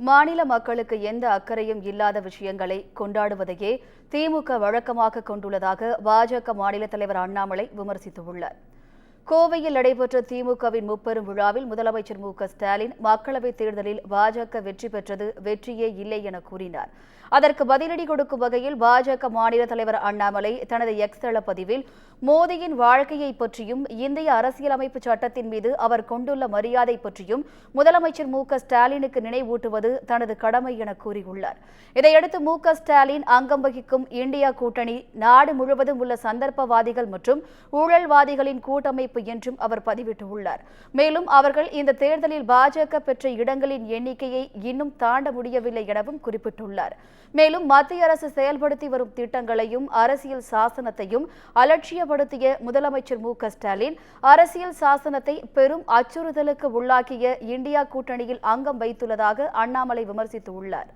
மாநில மக்களுக்கு எந்த அக்கறையும் இல்லாத விஷயங்களை கொண்டாடுவதையே திமுக வழக்கமாக கொண்டுள்ளதாக பாஜக மாநில தலைவர் அண்ணாமலை விமர்சித்துள்ளார். கோவையில் நடைபெற்ற திமுகவின் முப்பெரும் விழாவில் முதலமைச்சர் ஸ்டாலின் மக்களவைத் தேர்தலில் பாஜக வெற்றி பெற்றது வெற்றியே இல்லை என கூறினார். அதற்கு பதிலடி கொடுக்கும் வகையில் பாஜக மாநில தலைவர் அண்ணாமலை தனது எக்ஸ் தள பதிவில் மோடியின் வாழ்க்கையை பற்றியும் இந்திய அரசியலமைப்பு சட்டத்தின் மீது அவர் கொண்டுள்ள மரியாதை பற்றியும் முதலமைச்சர் ஸ்டாலினுக்கு நினைவூட்டுவது தனது கடமை என கூறியுள்ளார். இதையடுத்து ஸ்டாலின் அங்கம் வகிக்கும் இந்தியா கூட்டணி நாடு முழுவதும் உள்ள சந்தர்ப்பவாதிகள் மற்றும் ஊழல்வாதிகளின் கூட்டமைப்பு என்றும் அவர் பதிவிட்டுள்ளார். மேலும் அவர்கள் இந்த தேர்தலில் பாஜக பெற்ற இடங்களின் எண்ணிக்கையை இன்னும் தாண்ட முடியவில்லை எனவும் குறிப்பிட்டுள்ளார். மேலும் மத்திய அரசு செயல்படுத்தி வரும் திட்டங்களையும் அரசியல் சாசனத்தையும் அலட்சியப்படுத்திய முதலமைச்சர் ஸ்டாலின் அரசியல் சாசனத்தை பெரும் அச்சுறுத்தலுக்கு உள்ளாக்கிய இந்தியா கூட்டணியில் அங்கம் வைத்துள்ளதாக அண்ணாமலை விமர்சித்துள்ளார்.